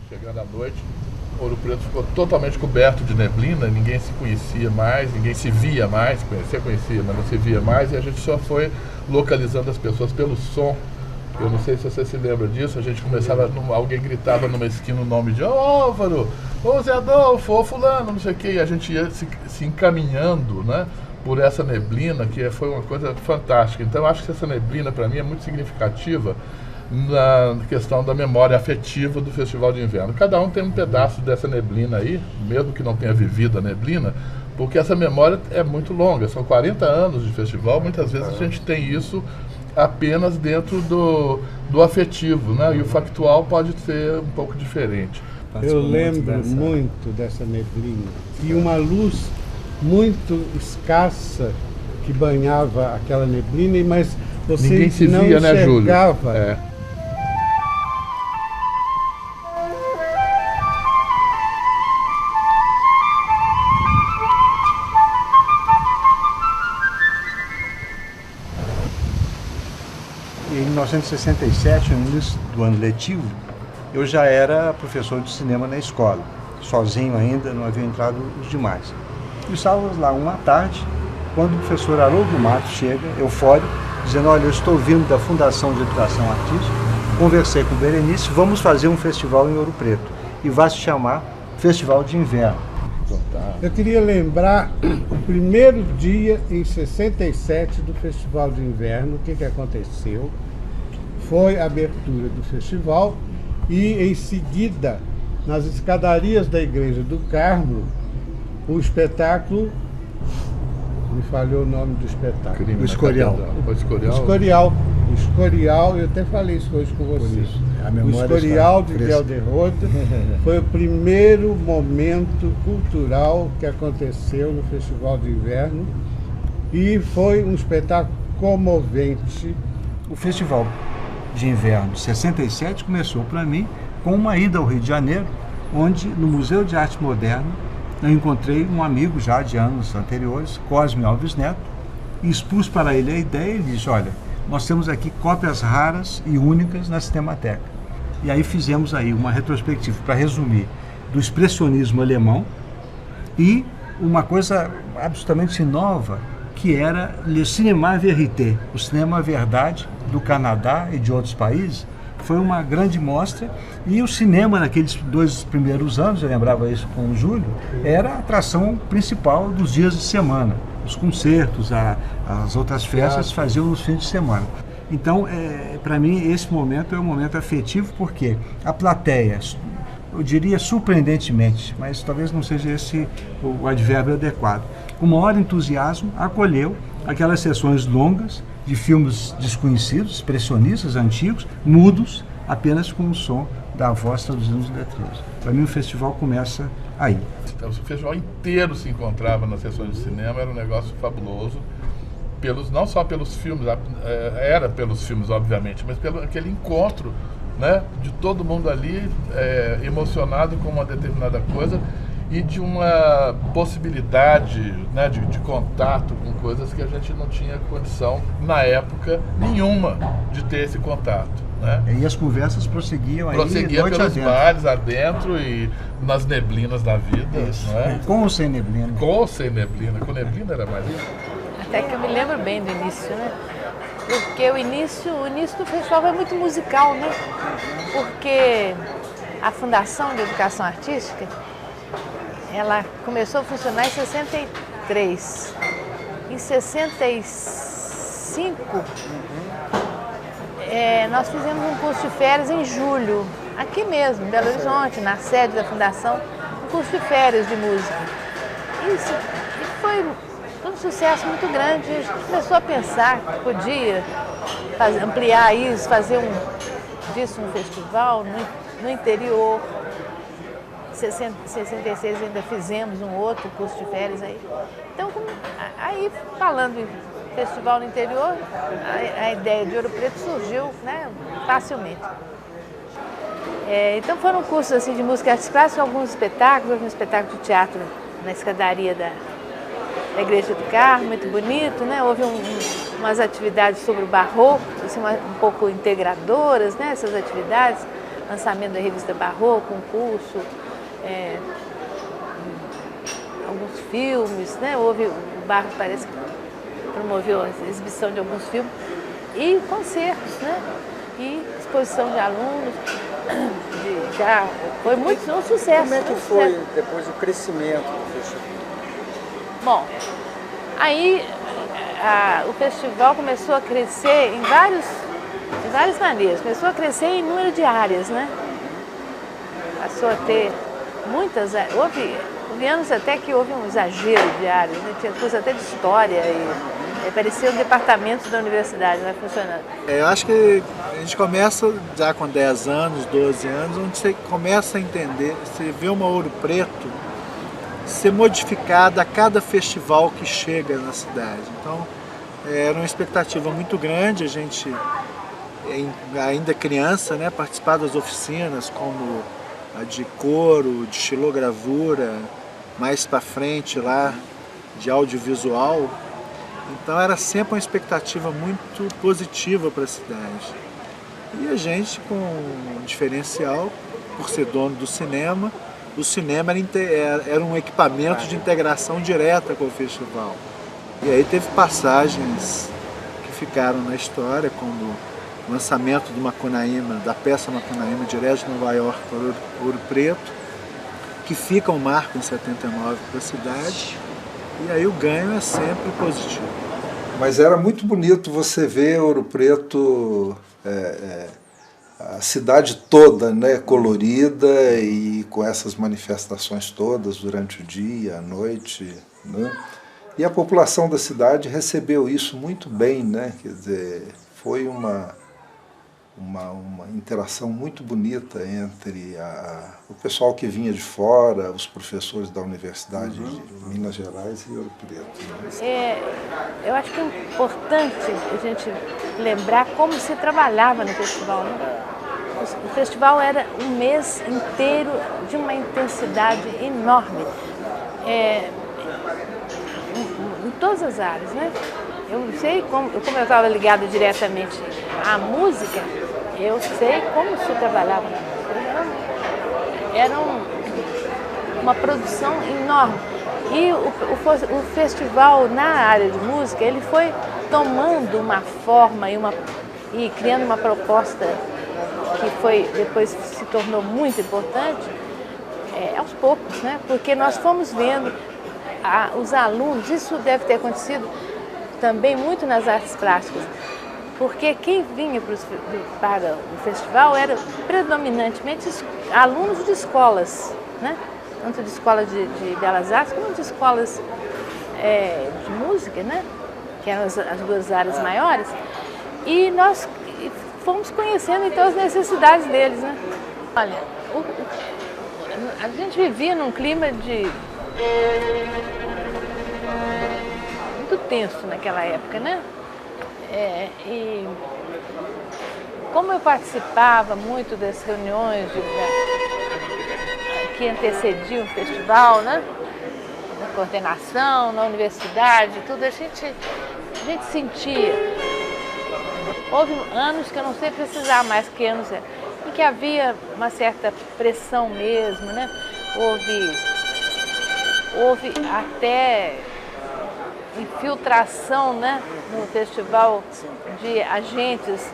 chegando à noite, Ouro Preto ficou totalmente coberto de neblina, ninguém se conhecia mais, ninguém se via mais, conhecia, mas não se via mais, e a gente só foi localizando as pessoas pelo som. Eu não sei se você se lembra disso, a gente começava, alguém gritava numa esquina o nome de Álvaro, ô Zé Adolfo, ô fulano, não sei o quê, e a gente ia se encaminhando, né, por essa neblina, que foi uma coisa fantástica. Então eu acho que essa neblina para mim é muito significativa na questão da memória afetiva do Festival de Inverno. Cada um tem um pedaço dessa neblina aí, mesmo que não tenha vivido a neblina, porque essa memória é muito longa, são 40 anos de festival, muitas vezes a gente tem isso apenas dentro do afetivo, né? E o factual pode ser um pouco diferente. Eu lembro muito dessa neblina e uma luz muito escassa que banhava aquela neblina, mas você ninguém se não via, né, Júlio? enxergava. Em 1967, no início do ano letivo, eu já era professor de cinema na escola. Sozinho ainda, não havia entrado os demais. E estávamos lá uma tarde, quando o professor Haroldo Matos chega, eufórico, dizendo, olha, eu estou vindo da Fundação de Educação Artística, conversei com o Berenice, vamos fazer um festival em Ouro Preto. E vai se chamar Festival de Inverno. Eu queria lembrar o primeiro dia, em 67, do Festival de Inverno. O que aconteceu? Foi a abertura do festival e, em seguida, nas escadarias da Igreja do Carmo, o espetáculo... Me falhou o nome do espetáculo. O Escorial. O Escorial. O Escorial, eu até falei isso hoje com você. O Escorial de Del de Rota foi o primeiro momento cultural que aconteceu no Festival de Inverno e foi um espetáculo comovente. O Festival de Inverno de 67 começou para mim com uma ida ao Rio de Janeiro, onde no Museu de Arte Moderna eu encontrei um amigo já de anos anteriores, Cosme Alves Neto, e expus para ele a ideia e disse, olha, nós temos aqui cópias raras e únicas na Cinemateca. E aí fizemos aí uma retrospectiva, para resumir, do expressionismo alemão e uma coisa absolutamente nova, que era Le Cinéma Vérité, o cinema verdade do Canadá e de outros países. Foi uma grande mostra e o cinema naqueles 2 primeiros anos, eu lembrava isso com o Júlio, era a atração principal dos dias de semana. Os concertos, as outras festas faziam nos fins de semana. Então, para mim, esse momento é um momento afetivo porque a plateia, eu diria surpreendentemente, mas talvez não seja esse o advérbio adequado, com maior entusiasmo, acolheu aquelas sessões longas de filmes desconhecidos, expressionistas, antigos, mudos, apenas com o som da voz traduzindo os letreiros. Para mim o festival começa aí. Então, o festival inteiro se encontrava nas sessões de cinema, era um negócio fabuloso, não só pelos filmes, era pelos filmes obviamente, mas pelo aquele encontro, né, de todo mundo ali emocionado com uma determinada coisa e de uma possibilidade, né, de contato com coisas que a gente não tinha condição, na época, nenhuma de ter esse contato. Né? E as conversas prosseguiam aí pelos bares adentro e nas neblinas da vida. Né? Com ou sem neblina? Com ou sem neblina. Com neblina era mais... Até que eu me lembro bem do início, né? Porque o início do festival é muito musical, né? Porque a Fundação de Educação Artística, ela começou a funcionar em 63. Em 65, nós fizemos um curso de férias em julho, aqui mesmo, em Belo Horizonte, na sede da Fundação, um curso de férias de música. E foi um sucesso muito grande. A gente começou a pensar que podia ampliar isso, fazer disso um festival no interior. Em 66 ainda fizemos um outro curso de férias aí. Então, aí falando em festival no interior, a ideia de Ouro Preto surgiu, né, facilmente. Então foram cursos assim, de música e artes plásticas, alguns espetáculos, houve um espetáculo de teatro na escadaria da Igreja do Carmo, muito bonito, né? Houve umas atividades sobre o barroco, assim, um pouco integradoras, né, essas atividades. lançamento da revista Barroco, concurso, alguns filmes, né? Houve, o Barro parece que promoveu a exibição de alguns filmes, e concertos, né? E exposição de alunos, já foi muito um sucesso. Como é que foi depois o crescimento do festival? Bom, aí o festival começou a crescer em várias maneiras. Começou a crescer em número de áreas, né? Passou a ter muitas áreas. Houve anos até que houve um exagero de áreas, né? Tinha coisa até de história e parecia um departamento da universidade, né, funcionando. Eu acho que a gente começa já com 10 anos, 12 anos, onde você começa a entender, você vê uma Ouro Preto ser modificada a cada festival que chega na cidade. Então, era uma expectativa muito grande, a gente, ainda criança, né, participar das oficinas como a de coro, de xilogravura, mais para frente lá, de audiovisual. Então era sempre uma expectativa muito positiva para a cidade. E a gente, com um diferencial, por ser dono do cinema, o cinema era um equipamento de integração direta com o festival. E aí teve passagens que ficaram na história, como o lançamento do Macunaíma, da peça Macunaíma, direto de Nova York para Ouro Preto, que fica um marco em 79 para a cidade. E aí o ganho é sempre positivo. Mas era muito bonito você ver Ouro Preto, a cidade toda, né, colorida e com essas manifestações todas durante o dia, a noite, né? E a população da cidade recebeu isso muito bem, né? Quer dizer, foi uma interação muito bonita entre o pessoal que vinha de fora, os professores da Universidade de Minas Gerais e Ouro Preto. Né? Eu acho que é importante a gente lembrar como se trabalhava no festival, né? O festival era um mês inteiro de uma intensidade enorme, em todas as áreas, né? Eu sei como eu estava ligada diretamente à música, eu sei como se trabalhava na música. Era uma produção enorme. E o festival na área de música, ele foi tomando uma forma e criando uma proposta que depois se tornou muito importante, aos poucos, né? Porque nós fomos vendo os alunos, isso deve ter acontecido também muito nas artes plásticas, porque quem vinha para o festival era predominantemente alunos de escolas, né? Tanto de escolas de belas artes como de escolas de música, né? Que eram as duas áreas maiores, e nós fomos conhecendo então as necessidades deles, né? Olha, a gente vivia num clima muito tenso naquela época, né? E como eu participava muito das reuniões que antecediam o festival, né? Na coordenação, na universidade, tudo, a gente sentia. Houve anos que eu não sei precisar mais que anos, em que havia uma certa pressão mesmo, né? Houve até infiltração, né, no festival de agentes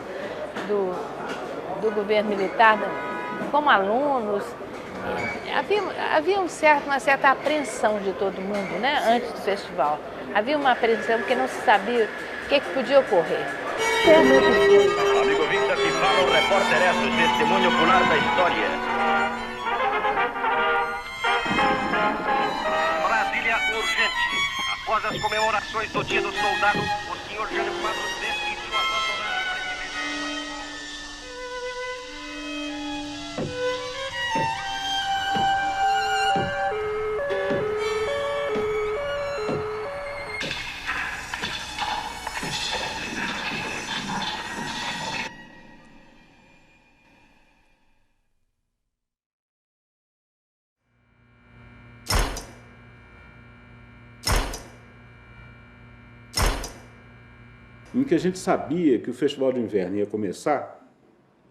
do governo militar como alunos. Havia uma certa apreensão de todo mundo, né, antes do festival. Havia uma apreensão porque não se sabia o que podia ocorrer. Amigo Victor, que fala o repórter do Testemunho Ocular da História. Brasília urgente. Após as comemorações do Dia do Soldado, o senhor Jânio Quadros decidiu abandonar a presidência. em que a gente sabia que o Festival de Inverno ia começar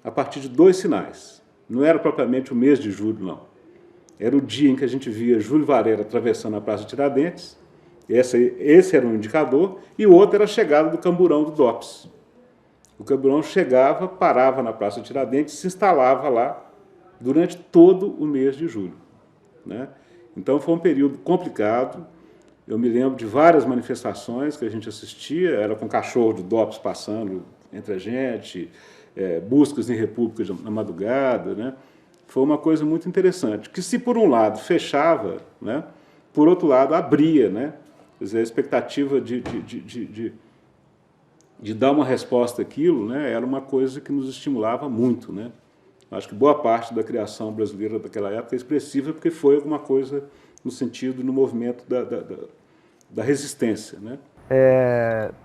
a partir de dois sinais. não era propriamente o mês de julho, não. Era o dia em que a gente via Júlio Varela atravessando a Praça Tiradentes, esse era um indicador, e o outro era a chegada do camburão do DOPS. O camburão chegava, parava na Praça Tiradentes e se instalava lá durante todo o mês de julho, né? Então foi um período complicado. Eu me lembro de várias manifestações que a gente assistia, era com cachorro do DOPS passando entre a gente, buscas em república na madrugada, né? Foi uma coisa muito interessante, que se por um lado fechava, né, por outro lado abria, né? Quer dizer, a expectativa de dar uma resposta àquilo, né, era uma coisa que nos estimulava muito, né? Acho que boa parte da criação brasileira daquela época é expressiva porque foi alguma coisa no sentido, no movimento da resistência, né?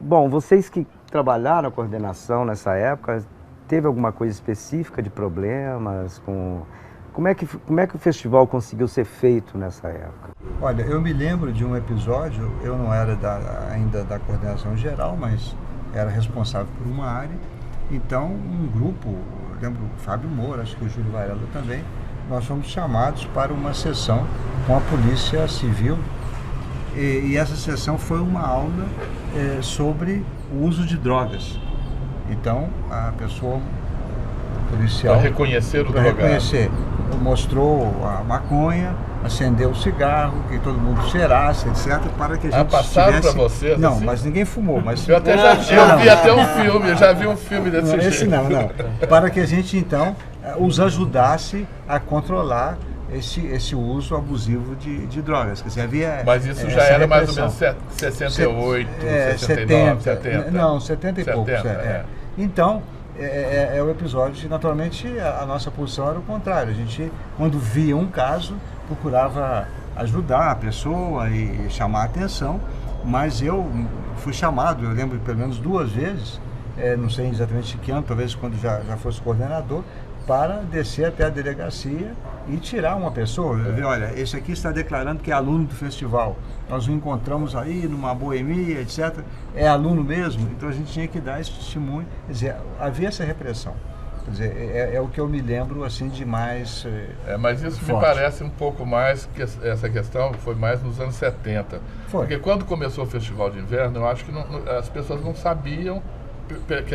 Bom, vocês que trabalharam a coordenação nessa época, teve alguma coisa específica de problemas? Como é que o festival conseguiu ser feito nessa época? Olha, eu me lembro de um episódio, eu não era ainda da coordenação geral, mas era responsável por uma área. Então, um grupo, eu lembro o Fábio Moura, acho que o Júlio Varela também, nós fomos chamados para uma sessão com a Polícia Civil. E essa sessão foi uma aula sobre o uso de drogas. Então, a pessoa policial... Para reconhecer o drogado. Mostrou a maconha, acendeu o cigarro, que todo mundo cheirasse, etc., para que a gente passaram para vocês? Não, assim? Mas ninguém fumou. Mas... Eu até já vi até um filme, eu já vi um filme desse jeito. Esse não. Para que a gente, então, os ajudasse a controlar esse uso abusivo de drogas. Quer dizer, havia... Mas isso já era mais ou menos 68, 69, 70? Não, 70 e poucos. Então... É o episódio, naturalmente, a nossa posição era o contrário. A gente, quando via um caso, procurava ajudar a pessoa e chamar a atenção, mas eu fui chamado, eu lembro pelo menos 2 vezes, não sei exatamente que ano, talvez quando já fosse coordenador, para descer até a delegacia e tirar uma pessoa. Olha, esse aqui está declarando que é aluno do festival. Nós o encontramos aí numa boemia, etc. É aluno mesmo? Então a gente tinha que dar esse testemunho. Quer dizer, havia essa repressão. Quer dizer, é o que eu me lembro assim de mais mas isso forte. Me parece um pouco mais que essa questão foi mais nos anos 70. Foi. Porque quando começou o Festival de Inverno, eu acho que as pessoas não sabiam,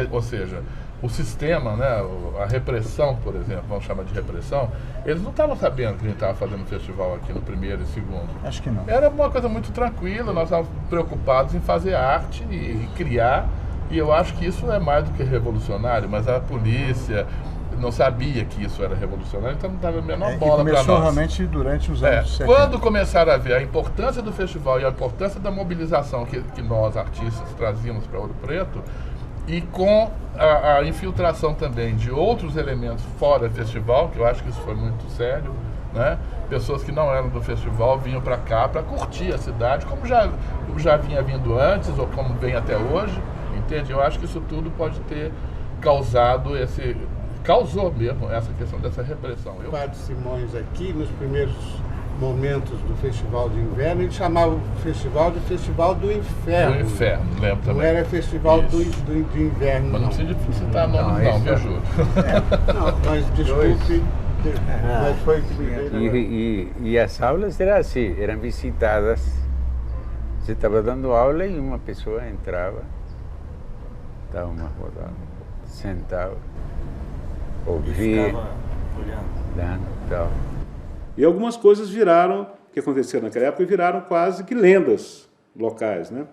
ou seja, o sistema, né, a repressão, por exemplo, vamos chamar de repressão, eles não estavam sabendo que a gente estava fazendo um festival aqui no primeiro e segundo. Acho que não. Era uma coisa muito tranquila, nós estávamos preocupados em fazer arte e criar, e eu acho que isso é mais do que revolucionário, mas a polícia não sabia que isso era revolucionário, então não dava a menor bola para nós. Começou realmente durante os anos 70. Quando começaram a ver a importância do festival e a importância da mobilização que nós, artistas, trazíamos para Ouro Preto, e com a infiltração também de outros elementos fora do festival, que eu acho que isso foi muito sério, né? Pessoas que não eram do festival vinham para cá para curtir a cidade, como já vinha vindo antes, ou como vem até hoje, entende? Eu acho que isso tudo pode ter causou mesmo essa questão dessa repressão. O Padre Simões aqui, nos primeiros momentos do Festival de Inverno, ele chamava o festival de Festival do Inferno. Do Inferno, lembro também. Não era Festival do Inverno, mas não precisa citar nome não, viu, Júlio? Não, mas desculpe, mas foi o que me veio. E as aulas eram assim, eram visitadas. Você estava dando aula e uma pessoa entrava, dava uma rodada, sentava, ouvia, olhando e tal. E algumas coisas que aconteceram naquela época, viraram quase que lendas locais, né?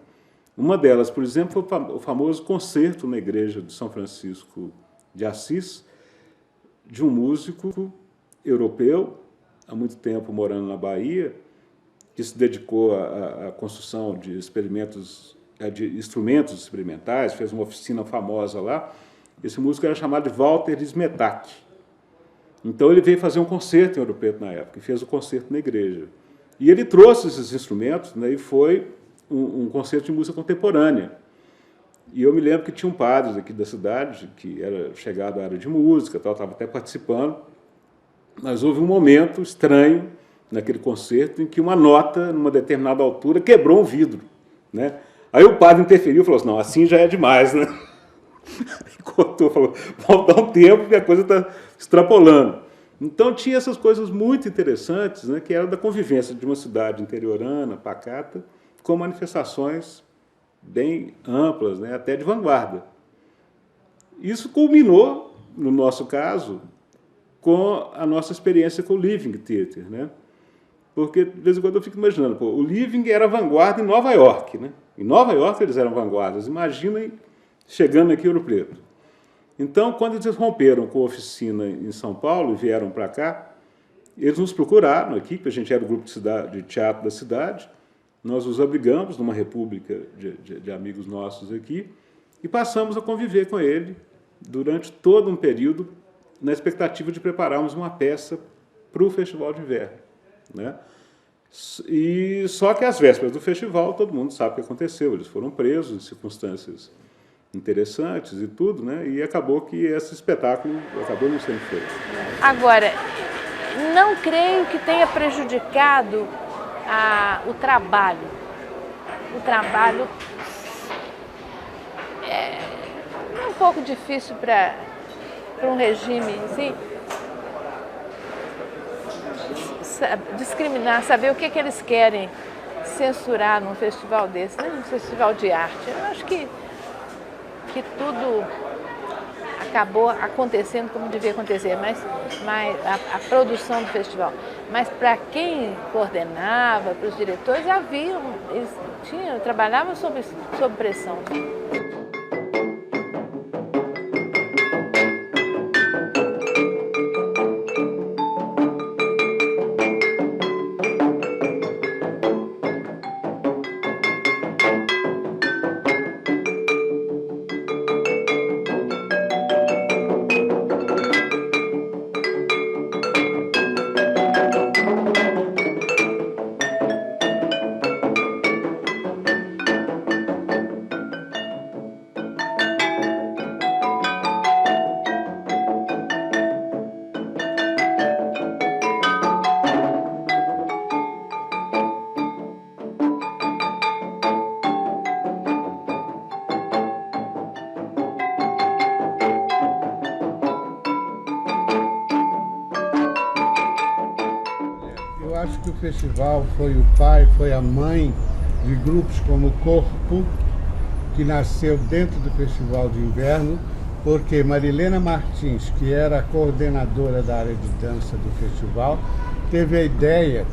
Uma delas, por exemplo, foi o famoso concerto na igreja de São Francisco de Assis, de um músico europeu, há muito tempo morando na Bahia, que se dedicou à construção de instrumentos experimentais, fez uma oficina famosa lá. Esse músico era chamado de Walter Smetak. Então ele veio fazer um concerto em Ouro Preto na época, e fez o concerto na igreja. E ele trouxe esses instrumentos, né, e foi um concerto de música contemporânea. E eu me lembro que tinha um padre aqui da cidade, que era chegado à área de música, estava até participando, mas houve um momento estranho naquele concerto em que uma nota, numa determinada altura, quebrou um vidro, né? Aí o padre interferiu e falou assim, não, assim já é demais, né? Contou, falou, vamos dar um tempo que a coisa está extrapolando. Então tinha essas coisas muito interessantes, né, que eram da convivência de uma cidade interiorana, pacata, com manifestações bem amplas, né, até de vanguarda. Isso culminou, no nosso caso, com a nossa experiência com o Living Theater, né? Porque, de vez em quando, eu fico imaginando, pô, o Living era vanguarda em Nova York, né? Em Nova York eles eram vanguardas. Imaginem chegando aqui em Ouro Preto. Então, quando eles romperam com a oficina em São Paulo e vieram para cá, eles nos procuraram aqui, porque a gente era o grupo de teatro da cidade, nós os abrigamos numa república de amigos nossos aqui e passamos a conviver com ele durante todo um período na expectativa de prepararmos uma peça para o Festival de Inverno, né? E só que às vésperas do festival, todo mundo sabe o que aconteceu, eles foram presos em circunstâncias interessantes e tudo, né? E acabou que esse espetáculo acabou não sendo feito. Agora, não creio que tenha prejudicado o trabalho. O trabalho é um pouco difícil para um regime assim, discriminar, saber o que eles querem censurar num festival desse, né? Num festival de arte. Eu acho que tudo acabou acontecendo como devia acontecer, mas a produção do festival. Mas para quem coordenava, para os diretores, eles trabalhavam sob pressão. Acho que o festival foi o pai, foi a mãe de grupos como o Corpo, que nasceu dentro do Festival de Inverno, porque Marilena Martins, que era a coordenadora da área de dança do festival, teve a ideia,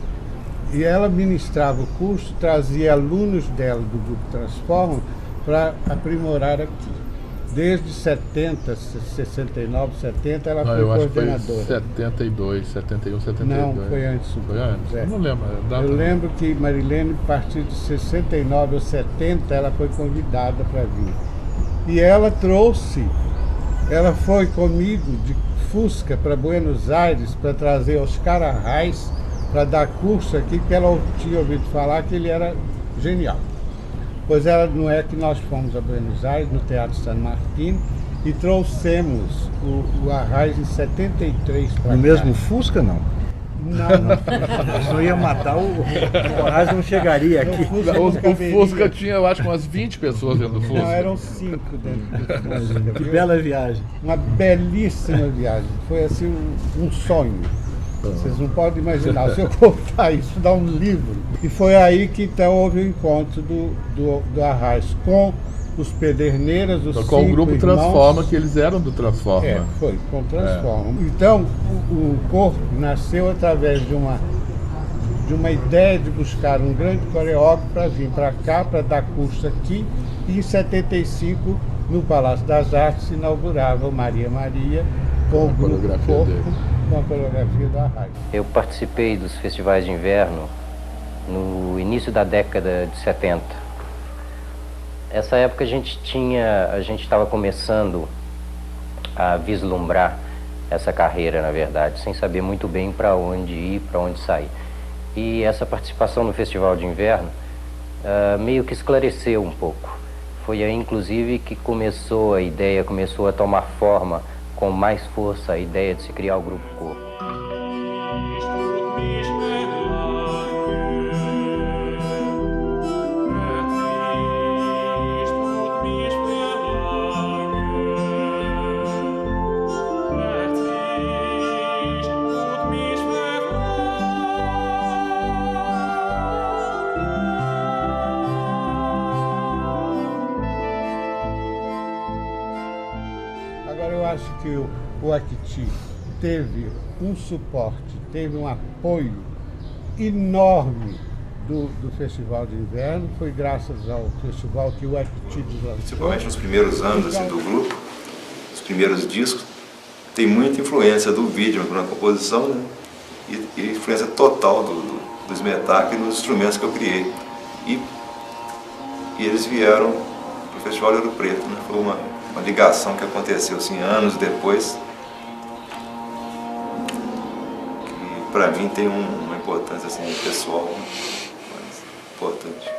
e ela ministrava o curso, trazia alunos dela do Grupo Transforma para aprimorar aqui. Desde 70, 69, 70, ela foi coordenadora. Acho que foi 72, 71, 72. Não, foi antes. Foi antes? É. Eu não lembro. Eu lembro que Marilene, a partir de 69 ou 70, ela foi convidada para vir. E ela foi comigo de Fusca para Buenos Aires para trazer Oscar Arraes para dar curso aqui, que ela tinha ouvido falar que ele era genial. Pois não é que nós fomos a Buenos Aires, no Teatro San Martín, e trouxemos o Arraes em 73 para cá. No mesmo Fusca, não? Não. Senão ia matar o Arraes, não chegaria aqui. O Fusca tinha, eu acho, umas 20 pessoas dentro do Fusca. Não, eram 5 dentro do Fusca. Que bela viagem. Uma belíssima viagem. Foi assim um sonho. Vocês não podem imaginar, se eu contar isso, dá um livro. E foi aí que então houve o encontro do Arraes com os Pederneiras, os com o grupo irmãos. Transforma, que eles eram do Transforma. Foi, com o Transforma. Então, o Corpo nasceu através de uma ideia de buscar um grande coreógrafo para vir para cá, para dar curso aqui, e em 75, no Palácio das Artes, se inaugurava o Maria Maria com o grupo Corpo, com a coreografia do Arraes. Eu participei dos festivais de inverno no início da década de 70. Essa época a gente estava começando a vislumbrar essa carreira, na verdade, sem saber muito bem para onde ir, para onde sair. E essa participação no Festival de Inverno meio que esclareceu um pouco. Foi aí, inclusive, que começou a tomar forma com mais força a ideia de se criar o Grupo Corpo. que o Acti teve um suporte, teve um apoio enorme do Festival de Inverno, foi graças ao festival que o Acti lançou. Principalmente nos primeiros anos assim, do grupo, os primeiros discos, tem muita influência do vídeo na composição, né? E influência total do Smetak nos instrumentos que eu criei. E eles vieram para o Festival de Ouro Preto, né? Foi uma ligação que aconteceu assim, anos depois, que para mim tem uma importância assim, pessoal, né? Mas importante.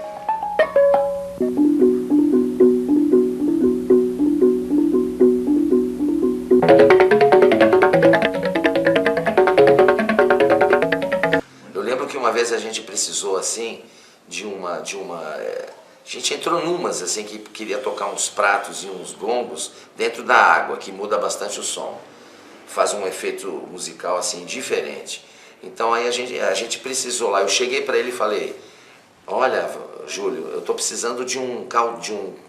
Uma vez a gente precisou assim a gente entrou numas assim que queria tocar uns pratos e uns gongos dentro da água, que muda bastante o som, faz um efeito musical assim diferente. Então aí a gente precisou lá, eu cheguei para ele e falei: olha, Júlio, eu estou precisando de um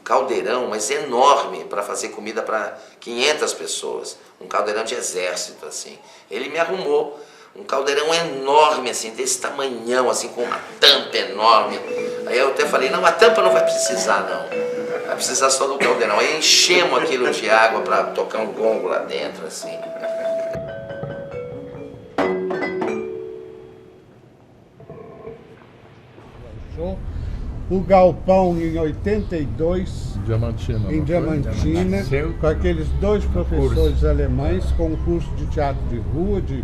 caldeirão, mas enorme, para fazer comida para 500 pessoas, um caldeirão de exército assim. Ele me arrumou um caldeirão enorme, assim, desse tamanhão, assim, com uma tampa enorme. Aí eu até falei: não, a tampa não vai precisar, não. Vai precisar só do caldeirão. Aí enchemos aquilo de água para tocar um gongo lá dentro, assim. O Galpão em 82, em Diamantina, com aqueles dois professores alemães, com um curso de teatro de rua, de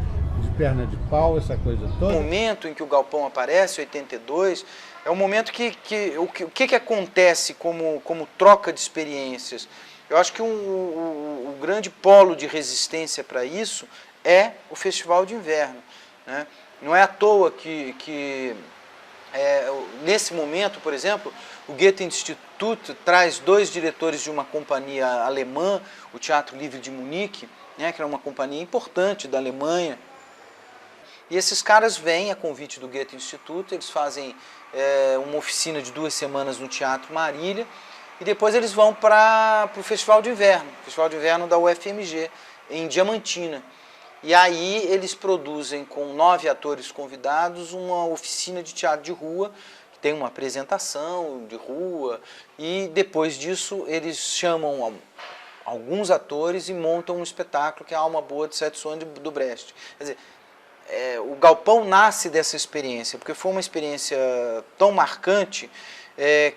perna de pau, essa coisa toda. O momento em que o Galpão aparece, 82, é um momento o que acontece como troca de experiências. Eu acho que o grande polo de resistência para isso é o Festival de Inverno, né? Não é à toa que nesse momento, por exemplo, o Goethe-Institut traz dois diretores de uma companhia alemã, o Teatro Livre de Munique, né, que era uma companhia importante da Alemanha. E esses caras vêm a convite do Goethe-Institut, eles fazem uma oficina de 2 semanas no Teatro Marília, e depois eles vão para o Festival de Inverno da UFMG, em Diamantina. E aí eles produzem, com 9 atores convidados, uma oficina de teatro de rua, que tem uma apresentação de rua, e depois disso eles chamam alguns atores e montam um espetáculo que é a Alma Boa de Sete Sonhos do Brecht. Quer dizer, o Galpão nasce dessa experiência, porque foi uma experiência tão marcante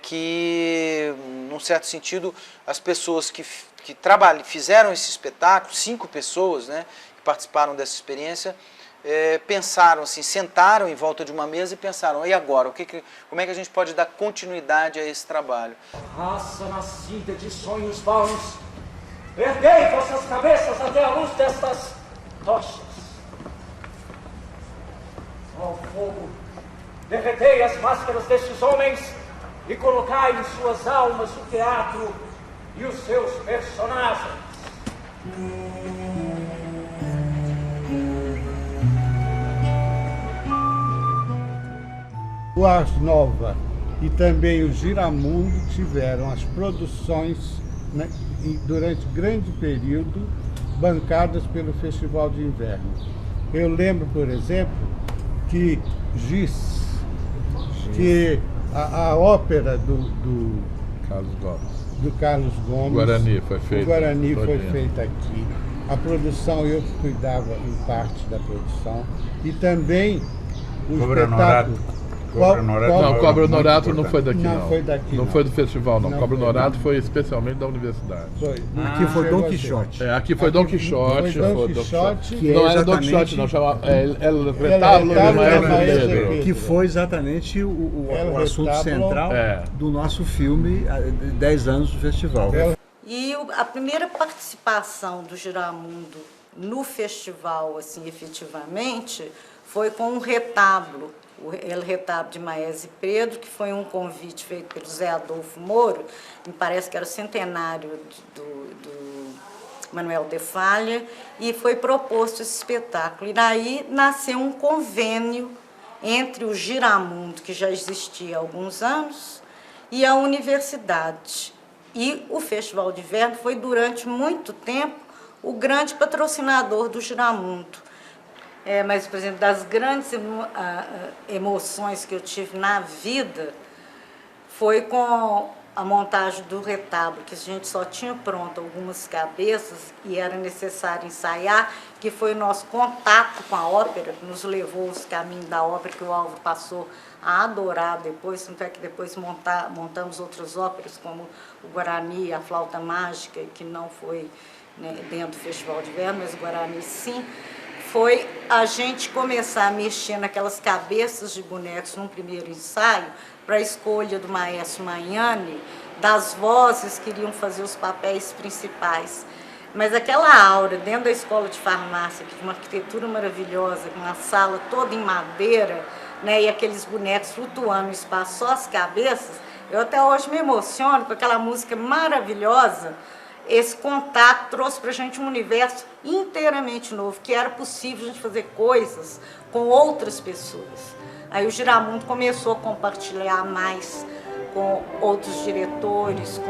que, num certo sentido, as pessoas que fizeram esse espetáculo, 5 pessoas, né, que participaram dessa experiência, pensaram assim, sentaram em volta de uma mesa e pensaram: e agora? Como é que a gente pode dar continuidade a esse trabalho? Raça nascida de sonhos vãos, erguei vossas cabeças até a luz destas tochas. Ó fogo, derretei as máscaras destes homens e colocai em suas almas o teatro e os seus personagens. O Ars Nova e também o Giramundo tiveram as produções, né, durante grande período, bancadas pelo Festival de Inverno. Eu lembro, por exemplo, que Giz, que a ópera do Carlos Gomes, Guarani foi feita. O Guarani foi feita aqui. A produção, eu cuidava em parte da produção. E também o espetáculo. Cobra Honorato não foi daqui, não. Foi daqui, não foi do festival, não. Cobra Honorato foi especialmente da universidade. Aqui foi Dom Quixote. Aqui foi Dom Quixote. Não era Dom Quixote, não. Chama El Retábulo de Maestro Pedro. Que foi exatamente o assunto central do nosso filme, 10 anos do festival. E a primeira participação do Giramundo no festival, assim, efetivamente, foi com um retábulo, o El Retábulo de Maese Pedro, que foi um convite feito pelo Zé Adolfo Moro, me parece que era o centenário do Manuel de Falha, e foi proposto esse espetáculo. E daí nasceu um convênio entre o Giramundo, que já existia há alguns anos, e a universidade. E o Festival de Inverno foi, durante muito tempo, o grande patrocinador do Giramundo. Mas, por exemplo, das grandes emoções que eu tive na vida foi com a montagem do retábulo, que a gente só tinha pronto algumas cabeças e era necessário ensaiar, que foi o nosso contato com a ópera, que nos levou aos caminhos da ópera, que o Álvaro passou a adorar depois, tanto é que depois montamos outras óperas, como o Guarani, a Flauta Mágica, que não foi, né, dentro do Festival de Inverno, mas o Guarani sim, foi a gente começar a mexer naquelas cabeças de bonecos num primeiro ensaio, para a escolha do maestro Magnani, das vozes que iriam fazer os papéis principais. Mas aquela aura dentro da escola de farmácia, que tinha uma arquitetura maravilhosa, uma sala toda em madeira, né, e aqueles bonecos flutuando no espaço, só as cabeças, eu até hoje me emociono com aquela música maravilhosa. Esse contato trouxe para a gente um universo inteiramente novo, que era possível a gente fazer coisas com outras pessoas. Aí o Giramundo começou a compartilhar mais com outros diretores,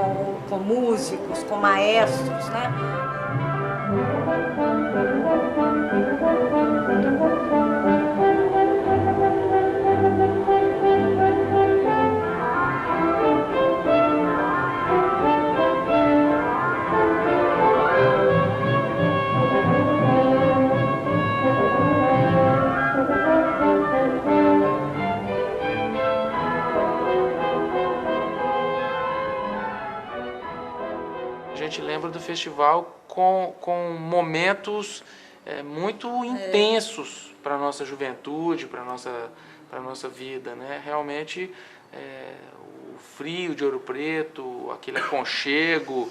com músicos, com maestros, né? A gente lembra do festival com momentos muito intensos para a nossa juventude, para a nossa vida, né? Realmente, o frio de Ouro Preto, aquele aconchego,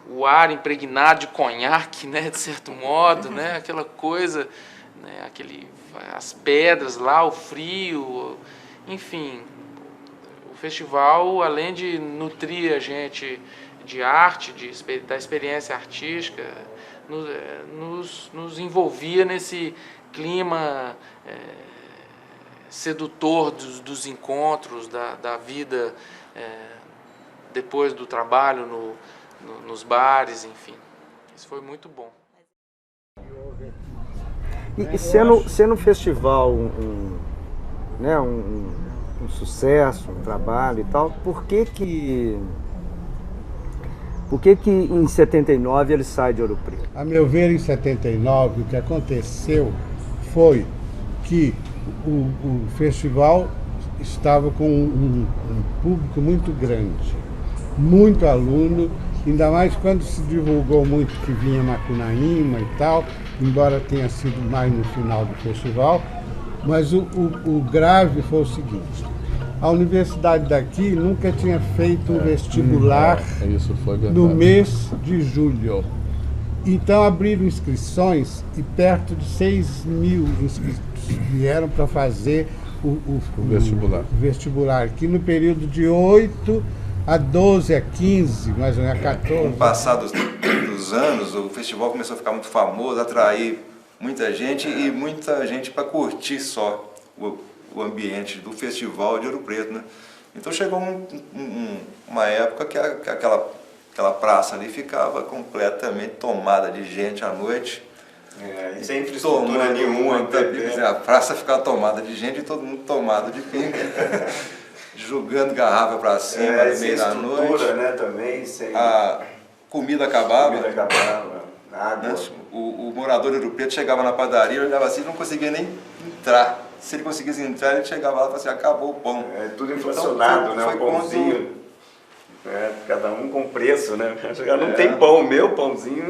o ar impregnado de conhaque, né? De certo modo, né? Aquela coisa, né? As pedras lá, o frio, enfim. O festival, além de nutrir a gente de arte, da experiência artística, nos envolvia nesse clima sedutor dos encontros, da vida depois do trabalho, nos bares, enfim. Isso foi muito bom. E sendo um festival um sucesso, um trabalho e tal, por que em 79 ele sai de Ouro Preto? A meu ver, em 79, o que aconteceu foi que o festival estava com um público muito grande, muito aluno, ainda mais quando se divulgou muito que vinha Macunaíma e tal, embora tenha sido mais no final do festival, mas o grave foi o seguinte: a universidade daqui nunca tinha feito um vestibular no mês de julho. Então abriram inscrições e perto de 6.000 inscritos vieram para fazer o vestibular, que no período de 8 a 12, a 15, mais ou menos a 14. Com o passar dos anos, o festival começou a ficar muito famoso, atrair muita gente para curtir só o ambiente do festival de Ouro Preto, né? Então chegou uma época que aquela praça ali ficava completamente tomada de gente à noite. Sem infraestrutura nenhuma. A praça ficava tomada de gente e todo mundo tomado de pinga, jogando garrafa para cima no meio da noite. Né, também, a comida acabava. Água. O morador de Ouro Preto chegava na padaria, olhava assim e não conseguia nem entrar. Se ele conseguisse entrar, ele chegava lá e falava assim: acabou o pão. Tudo inflacionado, então, né? O pãozinho. Cada um com preço, né? Não tem pão, o meu pãozinho.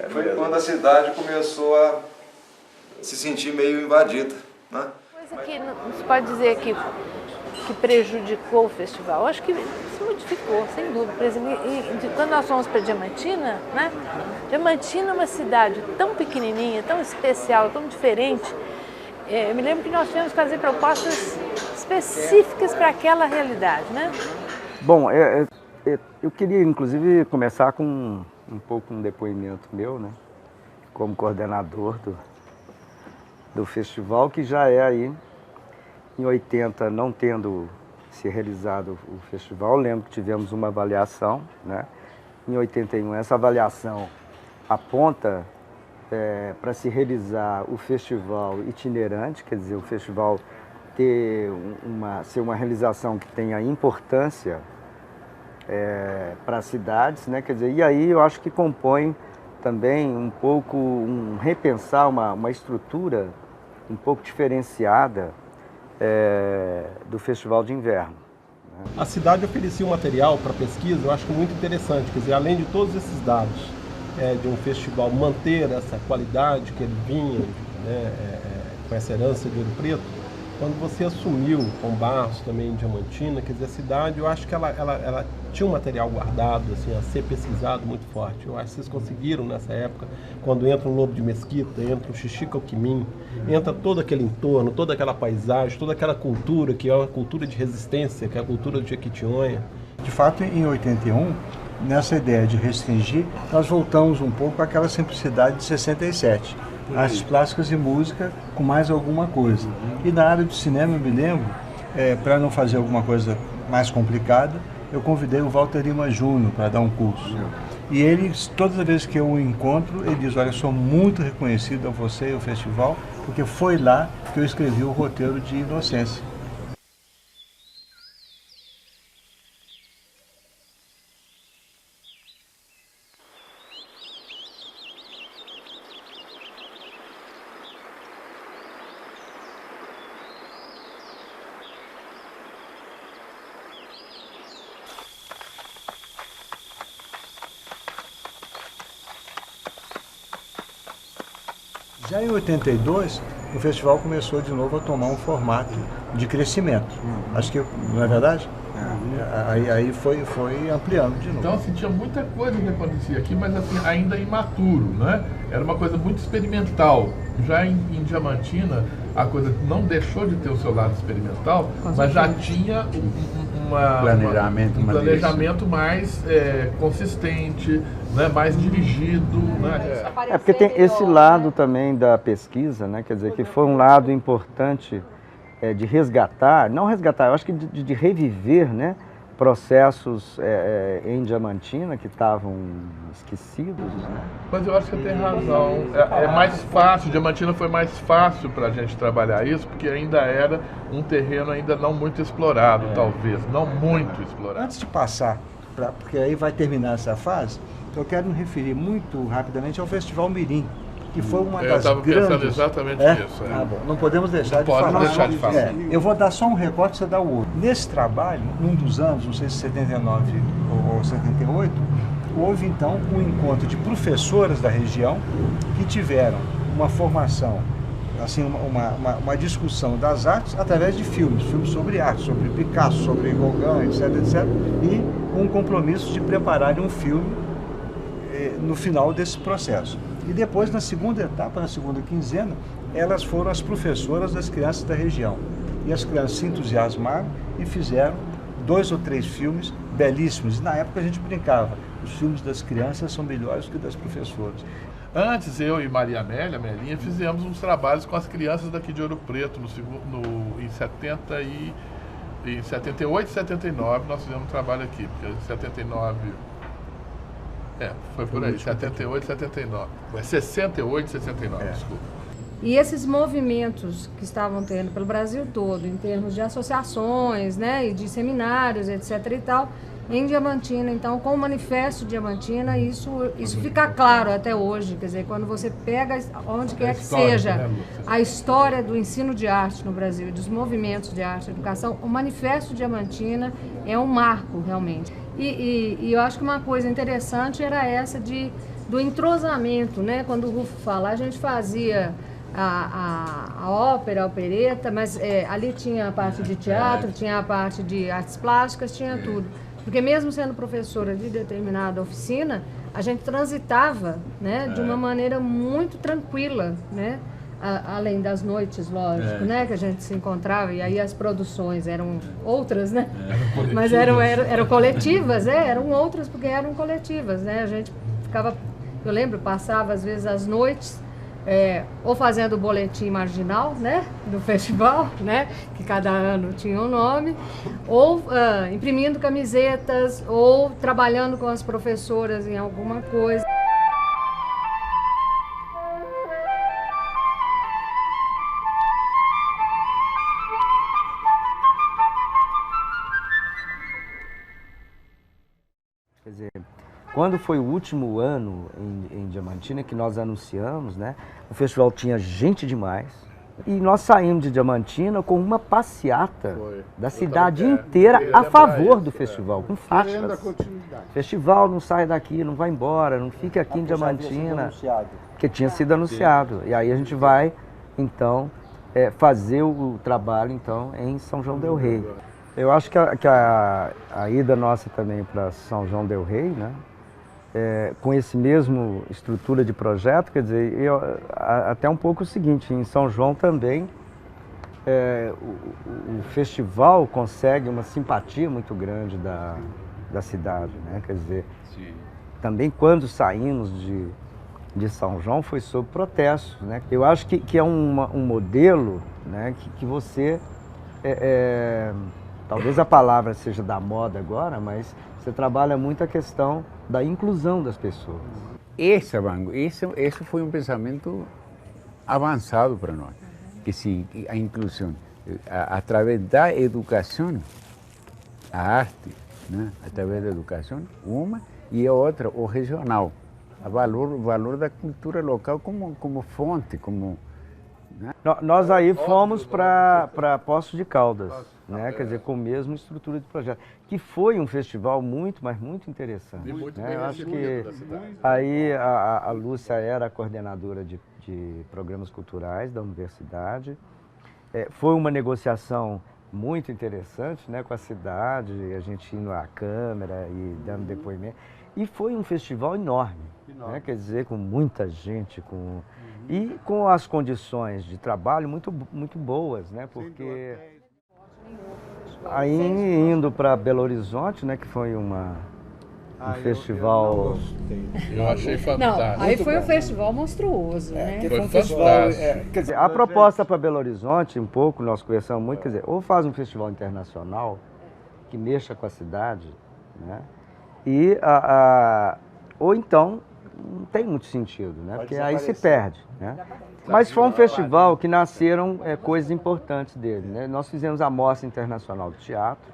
Foi quando a cidade começou a se sentir meio invadida, né? Coisa que não se pode dizer que prejudicou o festival. Eu acho que se modificou, sem dúvida. Por exemplo, quando nós fomos para Diamantina, né? Diamantina é uma cidade tão pequenininha, tão especial, tão diferente. Eu me lembro que nós tivemos que fazer propostas específicas para aquela realidade, né? Bom, eu queria inclusive começar com um pouco um depoimento meu, né? Como coordenador do festival, que já é aí, em 80, não tendo se realizado o festival, lembro que tivemos uma avaliação, né? em 81, essa avaliação aponta para se realizar o festival itinerante, quer dizer, o festival ser uma realização que tenha importância para as cidades, né? Quer dizer, e aí eu acho que compõe também um pouco, repensar uma estrutura um pouco diferenciada do Festival de Inverno. A cidade oferecia um material para pesquisa, eu acho que muito interessante, quer dizer, além de todos esses dados de um festival manter essa qualidade que ele vinha, né, com essa herança de Ouro Preto, quando você assumiu com Barros também em Diamantina, quer dizer, a cidade, eu acho que ela tinha um material guardado, assim, a ser pesquisado muito forte. Eu acho que vocês conseguiram nessa época, quando entra um Lobo de Mesquita, entra um Xixica-Alquimim, entra todo aquele entorno, toda aquela paisagem, toda aquela cultura, que é uma cultura de resistência, que é a cultura de Jequitinhonha. De fato, em 81, nessa ideia de restringir, nós voltamos um pouco àquela simplicidade de 67. Artes plásticas e música com mais alguma coisa. E na área do cinema, eu me lembro, para não fazer alguma coisa mais complicada, eu convidei o Walter Lima Júnior para dar um curso. E ele, todas as vezes que eu o encontro, ele diz: olha, eu sou muito reconhecido a você e ao festival, porque foi lá que eu escrevi o roteiro de Inocência. Já em 82, o festival começou de novo a tomar um formato de crescimento. Acho que, não é verdade? Aí foi ampliando de novo. Então, assim, tinha muita coisa que acontecia aqui, mas assim, ainda imaturo, né? Era uma coisa muito experimental. Já em Diamantina, a coisa não deixou de ter o seu lado experimental, mas já tinha um planejamento mais consistente, né? Mais dirigido. Né? Porque tem esse lado também da pesquisa, né? Quer dizer, que foi um lado importante de resgatar, não resgatar, eu acho que de reviver, né? Processos em Diamantina que estavam esquecidos. Né? Mas eu acho que você tem razão. É mais fácil, Diamantina foi mais fácil para a gente trabalhar isso, porque ainda era um terreno ainda não muito explorado, talvez, não muito explorado. Antes de passar, porque aí vai terminar essa fase, eu quero me referir muito rapidamente ao Festival Mirim, que foi uma das grandes... Eu estava pensando exatamente nisso. Bom, não podemos deixar de falar. Deixar de falar. Eu vou dar só um recorte, você dá o outro. Nesse trabalho, num dos anos, não sei se 79 ou 78, houve então um encontro de professoras da região que tiveram uma formação, assim, uma discussão das artes através de filmes sobre arte, sobre Picasso, sobre Gauguin, etc, e um compromisso de preparar um filme no final desse processo. E depois, na segunda etapa, na segunda quinzena, elas foram as professoras das crianças da região. E as crianças se entusiasmaram e fizeram 2 ou 3 filmes belíssimos. E na época a gente brincava, os filmes das crianças são melhores que das professoras. Antes, eu e Maria Amélia, Melinha, fizemos uns trabalhos com as crianças daqui de Ouro Preto, em 78 e 79, nós fizemos um trabalho aqui, porque em 79... foi por aí, 78 e 79. 68 e 69, desculpa. E esses movimentos que estavam tendo pelo Brasil todo, em termos de associações, né, e de seminários, etc. e tal, em Diamantina, então, com o Manifesto Diamantina, isso fica claro até hoje. Quer dizer, quando você pega, onde quer que seja, a história do ensino de arte no Brasil, dos movimentos de arte e educação, o Manifesto Diamantina é um marco, realmente. E eu acho que uma coisa interessante era essa do entrosamento, né? Quando o Rufo fala, a gente fazia a ópera, a opereta, mas ali tinha a parte de teatro, tinha a parte de artes plásticas, tinha tudo. Porque mesmo sendo professora de determinada oficina, a gente transitava, né, de uma maneira muito tranquila, né? Além das noites, lógico, né, que a gente se encontrava, e aí as produções eram outras, né? Mas eram coletivas, eram outras porque eram coletivas, né? A gente ficava, eu lembro, passava às vezes as noites ou fazendo o boletim marginal, né, do festival, né, que cada ano tinha um nome, ou imprimindo camisetas, ou trabalhando com as professoras em alguma coisa. Quer dizer, quando foi o último ano em Diamantina que nós anunciamos, né, o festival tinha gente demais e nós saímos de Diamantina com uma passeata da cidade inteira a favor do festival, com faixas. Festival não sai daqui, não vai embora, não fica aqui em Diamantina, que tinha sido anunciado. E aí a gente vai, então, fazer o trabalho então em São João del Rei. Eu acho que a ida nossa também para São João del Rei, né, com esse mesmo estrutura de projeto, quer dizer, até um pouco o seguinte, em São João também o festival consegue uma simpatia muito grande da cidade, né, quer dizer, também quando saímos de São João foi sob protesto, né. Eu acho que é um modelo, né, que você, talvez a palavra seja da moda agora, mas você trabalha muito a questão da inclusão das pessoas. Esse foi um pensamento avançado para nós, que sim, a inclusão, através da educação, a arte, né? Através da educação, uma, e a outra, o regional, o valor da cultura local como fonte, como... Né? Nós aí fomos para Poços de Caldas, né? Quer dizer, com a mesma estrutura de projeto, que foi um festival mas muito interessante. E muito né? bem Eu acho que recebido da cidade. aí a Lúcia era a coordenadora de programas culturais da universidade. Foi uma negociação muito interessante, né, com a cidade, a gente indo à Câmara e dando depoimento. E foi um festival enorme. Né? Quer dizer, com muita gente, e com as condições de trabalho muito boas, né? Porque aí indo para Belo Horizonte, né, que foi um festival... Eu achei fantástico. Não, aí foi um festival monstruoso, né? Foi um festival, quer dizer, a proposta para Belo Horizonte, um pouco, nós conversamos muito, quer dizer, ou faz um festival internacional que mexa com a cidade, né? Ou então não tem muito sentido, né? Porque aí se perde, né? Mas foi um festival que nasceram coisas importantes dele, né? Nós fizemos a Mostra Internacional de Teatro,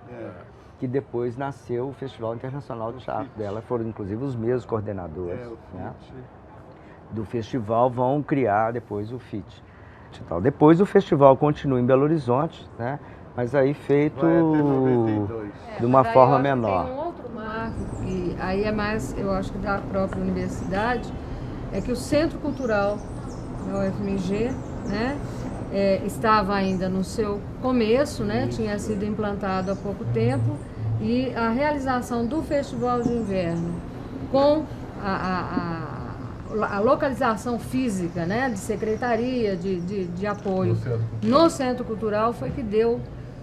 que depois nasceu o Festival Internacional de Teatro dela. Foram inclusive os mesmos coordenadores, né, do festival vão criar depois o FIT. Depois o festival continua em Belo Horizonte, né? Mas aí feito de uma forma menor. Tem um outro marco, que aí é mais, eu acho que da própria universidade, é que o Centro Cultural da UFMG, né, estava ainda no seu começo, né, tinha sido implantado há pouco tempo, e a realização do Festival de Inverno com a localização física, né, de secretaria, de apoio no Centro Cultural foi que deu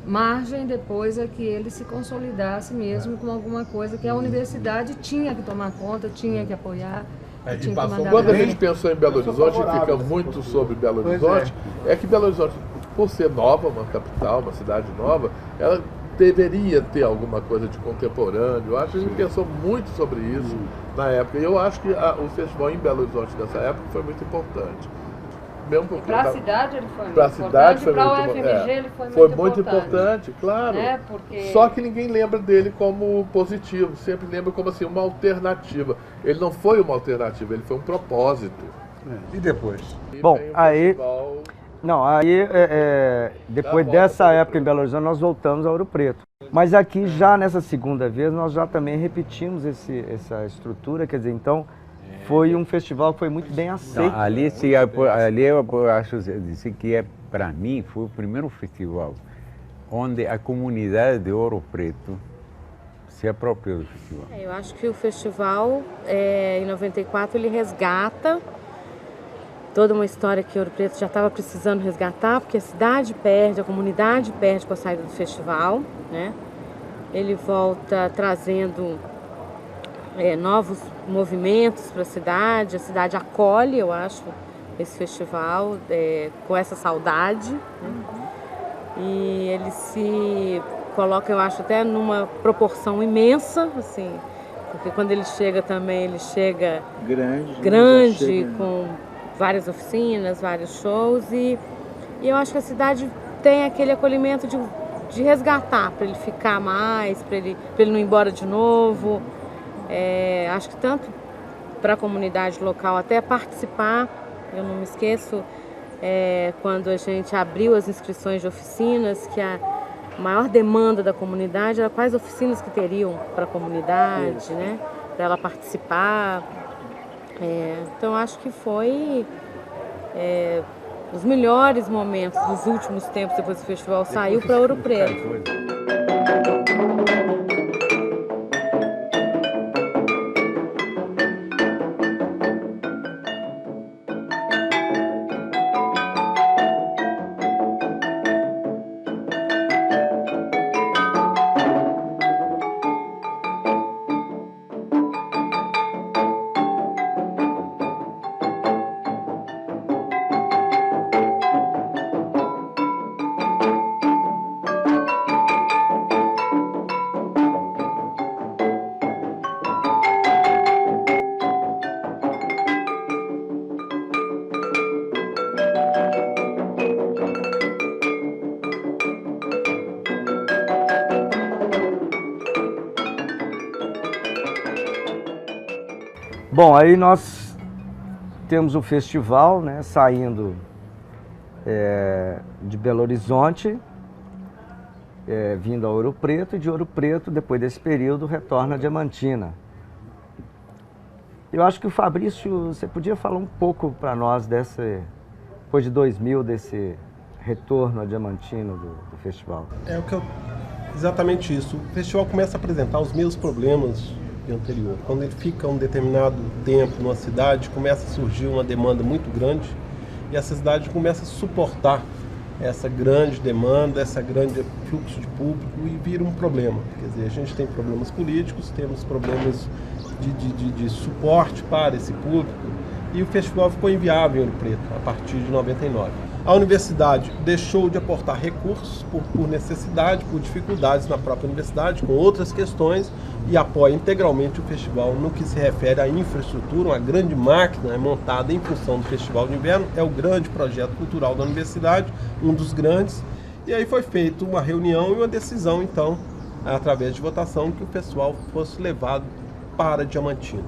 margem depois a que ele se consolidasse mesmo com alguma coisa que a universidade tinha que tomar conta, tinha que apoiar. Quando a gente pensou em Belo Horizonte, e fica muito sobre Belo Horizonte, é que Belo Horizonte, por ser nova, uma capital, uma cidade nova, ela deveria ter alguma coisa de contemporâneo. Eu acho que a gente pensou muito sobre isso na época. E eu acho que o festival em Belo Horizonte dessa época foi muito importante. Para a cidade ele foi muito importante, para a UFMG ele foi muito importante, claro. Né? Porque... Só que ninguém lembra dele como positivo, sempre lembra como assim, uma alternativa. Ele não foi uma alternativa, ele foi um propósito. E depois? Bom, aí... Não, aí depois dessa época em Belo Horizonte nós voltamos a Ouro Preto. Mas aqui já nessa segunda vez nós já também repetimos essa estrutura, quer dizer, então foi um festival que foi muito bem aceito. Não, ali eu acho dizer que para mim foi o primeiro festival onde a comunidade de Ouro Preto se apropriou do festival. Eu acho que o festival em 94 ele resgata toda uma história que Ouro Preto já estava precisando resgatar, porque a cidade perde, a comunidade perde com a saída do festival, né? Ele volta trazendo novos movimentos para a cidade acolhe, eu acho, esse festival com essa saudade, né? E ele se coloca, eu acho, até numa proporção imensa, assim, porque quando ele chega também, ele chega grande com várias oficinas, vários shows, e eu acho que a cidade tem aquele acolhimento de resgatar, para ele ficar mais, para ele não ir embora de novo. Acho que tanto para a comunidade local até participar, eu não me esqueço, quando a gente abriu as inscrições de oficinas, que a maior demanda da comunidade era quais oficinas que teriam para a comunidade, né, para ela participar. Então acho que foi os melhores momentos dos últimos tempos depois do festival saiu para Ouro Preto. Bom, aí nós temos o festival, né, saindo de Belo Horizonte, vindo a Ouro Preto, e de Ouro Preto, depois desse período, retorna a Diamantina. Eu acho que o Fabrício, você podia falar um pouco para nós depois de 2000, desse retorno a Diamantina do festival. Exatamente isso. O festival começa a apresentar os mesmos problemas anterior. Quando ele fica um determinado tempo numa cidade, começa a surgir uma demanda muito grande e essa cidade começa a suportar essa grande demanda, esse grande fluxo de público e vira um problema. Quer dizer, a gente tem problemas políticos, temos problemas de suporte para esse público e o festival ficou inviável em Ouro Preto a partir de 99. A universidade deixou de aportar recursos por necessidade, por dificuldades na própria universidade, com outras questões, e apoia integralmente o festival no que se refere à infraestrutura. Uma grande máquina é montada em função do Festival de Inverno, é o grande projeto cultural da universidade, um dos grandes, e aí foi feita uma reunião e uma decisão, então, através de votação, que o festival fosse levado para Diamantina.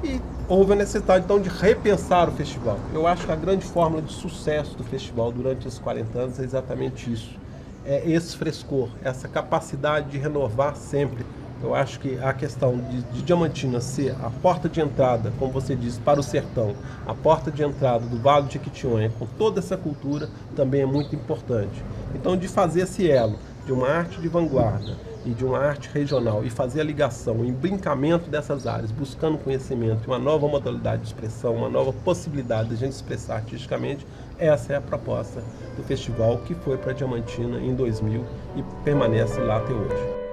E houve a necessidade, então, de repensar o festival. Eu acho que a grande fórmula de sucesso do festival durante esses 40 anos é exatamente isso. É esse frescor, essa capacidade de renovar sempre. Eu acho que a questão de Diamantina ser a porta de entrada, como você disse, para o sertão, a porta de entrada do Vale de Jequitinhonha, com toda essa cultura, também é muito importante. Então, de fazer esse elo de uma arte de vanguarda e de uma arte regional e fazer a ligação, o embrincamento dessas áreas, buscando conhecimento, uma nova modalidade de expressão, uma nova possibilidade de a gente expressar artisticamente, essa é a proposta do festival que foi para Diamantina em 2000 e permanece lá até hoje.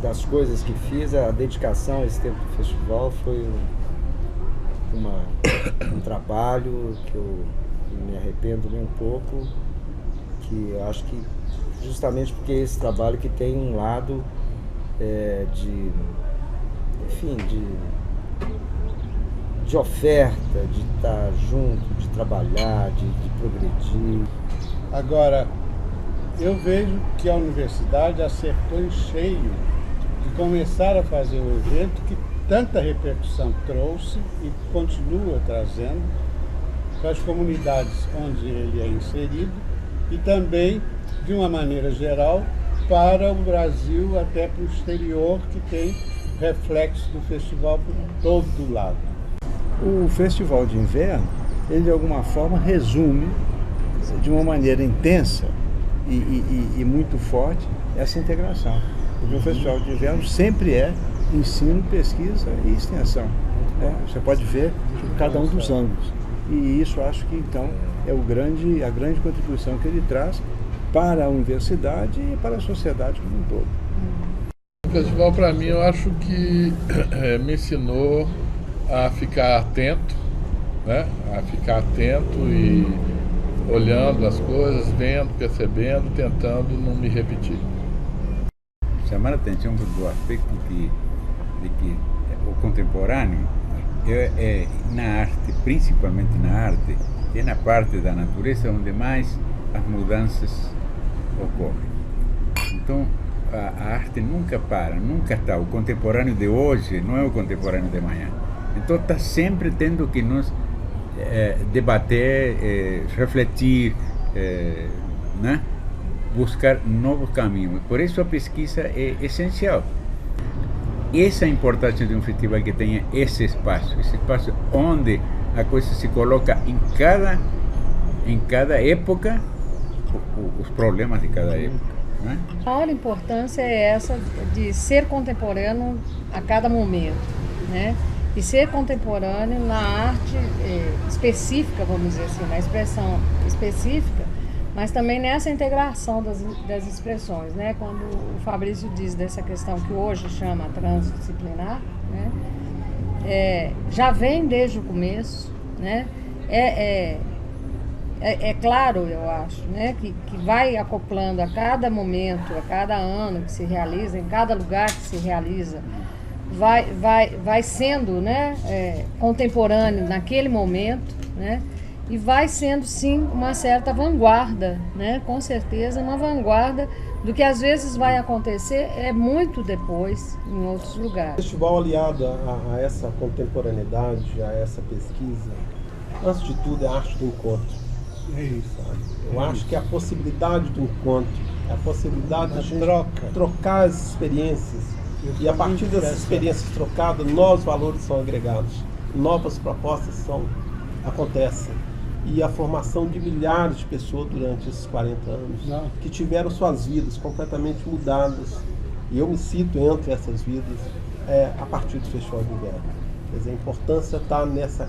Das coisas que fiz, a dedicação a esse tempo do festival foi um trabalho que eu me arrependo nem um pouco, que eu acho que justamente porque é esse trabalho que tem um lado de oferta, de estar junto, de trabalhar, de progredir. Agora, eu vejo que a universidade acertou em cheio de começar a fazer um evento que tanta repercussão trouxe e continua trazendo, para as comunidades onde ele é inserido e também, de uma maneira geral, para o Brasil, até para o exterior, que tem reflexo do festival por todo lado. O Festival de Inverno, ele de alguma forma resume de uma maneira intensa e muito forte essa integração. Porque o Festival de Inverno sempre é ensino, pesquisa e extensão. Você pode ver de cada um dos ângulos. E isso acho que então é a grande contribuição que ele traz para a universidade e para a sociedade como um todo. O festival, para mim, eu acho que me ensinou a ficar atento, né? A ficar atento e olhando as coisas, vendo, percebendo, tentando não me repetir. Chamar a atenção do aspecto de que o contemporâneo na arte, principalmente na arte, é na parte da natureza onde mais as mudanças ocorrem. Então, a arte nunca para, nunca está. O contemporâneo de hoje não é o contemporâneo de amanhã. Então, está sempre tendo que nos debater, refletir, né? Buscar novos caminhos. Por isso, a pesquisa é essencial. Essa é a importância de um festival que tenha esse espaço onde a coisa se coloca em cada época, os problemas de cada época. Né? A maior importância é essa de ser contemporâneo a cada momento, né? E ser contemporâneo na arte específica, vamos dizer assim, na expressão específica, mas também nessa integração das expressões, né? Quando o Fabrício diz dessa questão que hoje chama transdisciplinar, né? Já vem desde o começo, né? É claro, eu acho, né? Que vai acoplando a cada momento, a cada ano que se realiza, em cada lugar que se realiza, vai sendo, né? Contemporâneo naquele momento, né? E vai sendo, sim, uma certa vanguarda, né? Com certeza, uma vanguarda do que às vezes vai acontecer muito depois em outros lugares. O festival aliado a essa contemporaneidade, a essa pesquisa, antes de tudo é a arte do encontro. É isso. Eu acho que a possibilidade do encontro, a possibilidade de a gente trocar as experiências e a partir dessas experiências trocadas, novos valores são agregados, novas propostas acontecem. E a formação de milhares de pessoas durante esses 40 anos que tiveram suas vidas completamente mudadas. E eu me cito entre essas vidas a partir do Festival de Inverno. Quer dizer, a importância está nessa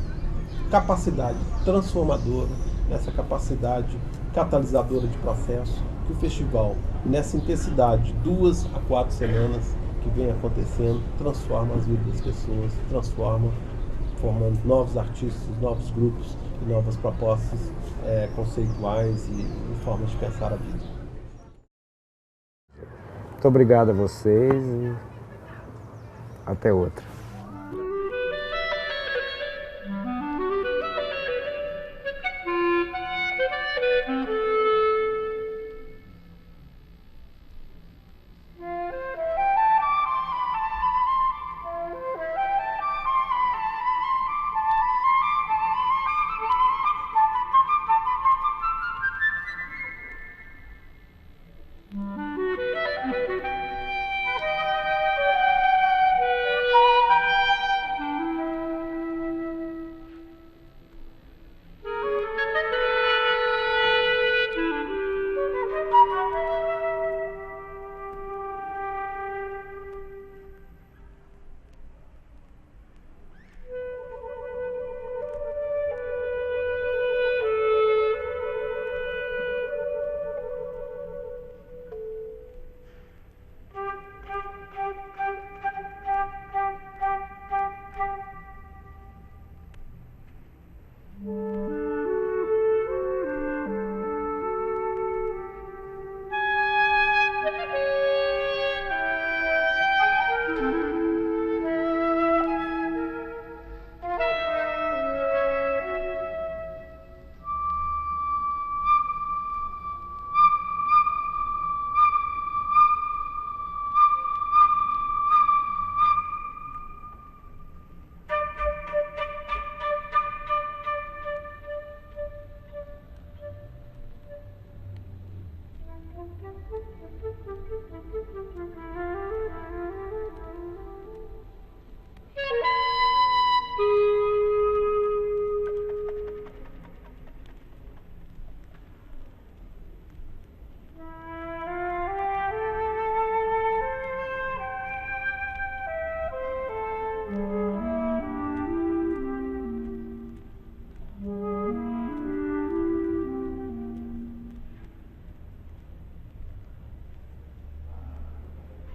capacidade transformadora, nessa capacidade catalisadora de processo que o festival, nessa intensidade, 2 a 4 semanas que vem acontecendo, transforma as vidas das pessoas, transforma, formando novos artistas, novos grupos, e novas propostas conceituais e formas de pensar a vida. Muito obrigado a vocês e até outra.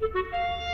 Música